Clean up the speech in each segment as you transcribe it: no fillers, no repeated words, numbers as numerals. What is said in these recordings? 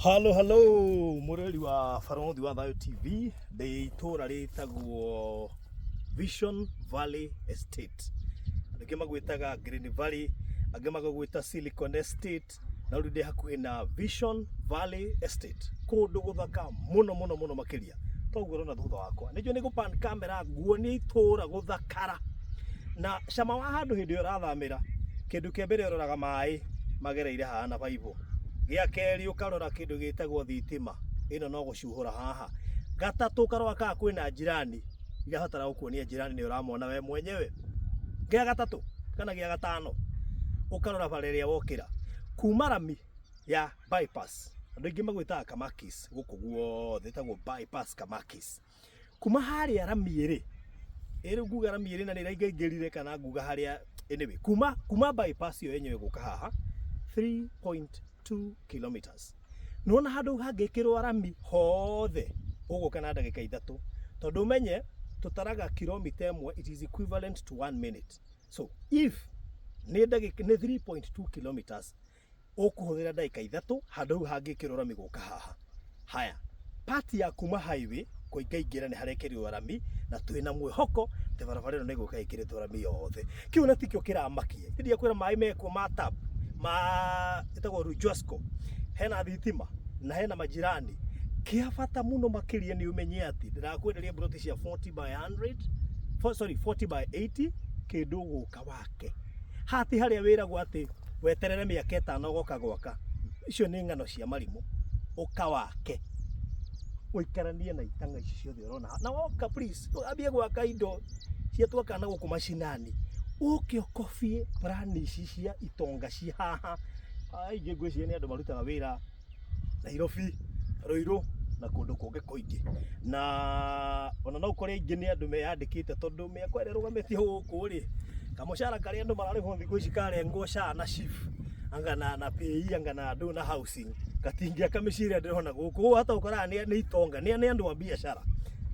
Hello mureri wa Farothi wa Thayo TV de itura ritagwo Vision Valley Estate ndike magwitaga Green Valley age magwita Silicon Estate na rudi hakuhi na Vision Valley Estate kundu guthaka muno makiria toguo rona thutha wakwa nijo nigo pan camera nguoni itura guthakara na cama wa handu hindi urathamira kindu kia mbere uroraga mai magereire haha na baibo gia keri ukarora kindu gitagwo thitima ino no gucuhura haha gatatu karwa ka kwina jirani igahatara gukuonia jirani ni uramona we mwenyewe gia gatatu kana gia gatano ukarora baleria wokira kuma rami ya bypass andu ingi magwita Kamakis guku guothe tagwo bypass Kamakis kuma haria rami iri nguga rami iri na niraingirire kana nguga haria anyway kuma bypass yo yenyewe guka haha 3.2 kilometers nona handu hangikirwo rami hothe uguka na ndagika 3 tondu menye tutaraga kilomita imwe it is equivalent to 1 minute so if ni ndagika ni 3.2 kilometers ukuhuthira ndagika 3 handu hangikirwo rami guka haha haya part ya kuma highway kuingaingira ni harekirwo rami na twina mwihoko te barabara ino niguka ikiritwo rami yothe kiu na tikio kiramakie ndiye kwira mai meko ma tap ma itagwo Rujosco hena thitima na hena majirani kiafata muno makiria ni umenye ati ndirakwenderia broti cia 40 by 40 by 80 kindu guka wake hati haria wiragwo ati weterere miaka 5 goka gwaka icio ni ngano cia marimu uka wake uikaranie na itanga ici ciothe urona na woka please abie gwaka indo cia twaka na guku mashinani uke okofie brani ici cia itonga cia haha aige ngwiciria ni andu marutaga wira Nairobi Ruiru na kundu kungi kuingi na ona no kuri ingi ni andu meyandikite tondu miako ire rugametie guku ri kamushara kari andu marariho thiku ici karengwo sha na chief anga na PE anga na andu na housing katingia kamiciria ndirona guku hata ukora ni itonga ni andu wa biashara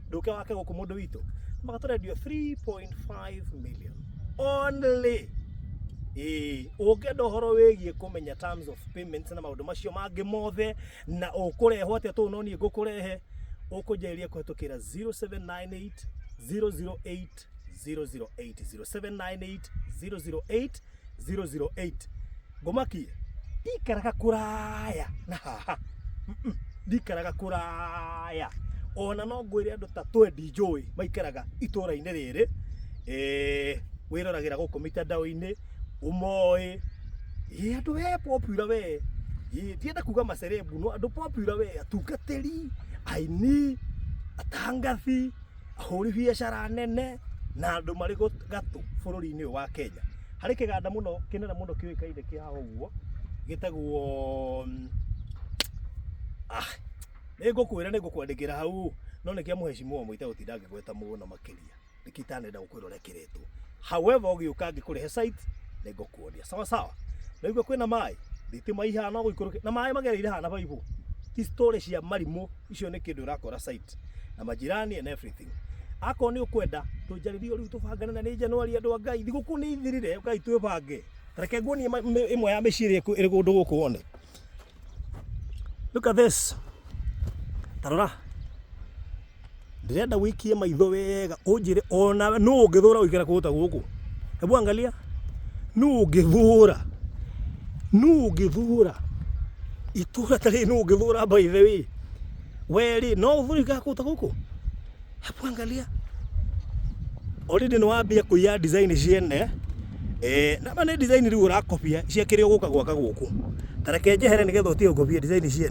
nduke wake guku mundu witu magaturendio 3.5 million only ukenda horo wegie kumenya terms of payments na maundu macio mangi mothe na ukureho atia tu no ni ngukurehe ukujeria kuhitukira 0798 008 008 0798 008 008 gomakie dikaraga kuraya na haha dikaraga kuraya ona no ngwire andu ta 20 joy maikaraga itura-ini riri wiroragira guku mitandao-ini umoi andu we popular we tienda kuga macerebu no andu popular we atungatiri aini atangathi ahuri biashara nene na andu mari gatu bururi-ini wa Kenya hari kiganda muno kinene muno kiwikaine kia uguo gitagwo nigukwira nigukwandikira hau no nikia muheshimu mwite utindange gweta muno makiria nikitanenda gukwirora kiretu however ugiuka ngikurihe site nigukuonia sawa na igwe kwina mai thitima ihana guikuruka na mai magereire hana baibu ti story cia marimu icio ni kindu urakora site na majirani and everything ako ni ukwenda tujaririo riu tubangana na ni January andu a Ngai thiguku ni ithirire ukai twibange tareke nguoni imwe ya meciria iri gundu guku wone look at this tarora ndirenda wikie maitho wega unjire ona no ungithura wikira kuta guku hebu angalia no ungithura itura tari no ungithura by the way weri no uthurika kuta guku hebu angalia already no wambia kuya design ciene na bane design riu urakopia cia kirio guka gwaka guku tareke jehere nigetha utie ukopia design ciene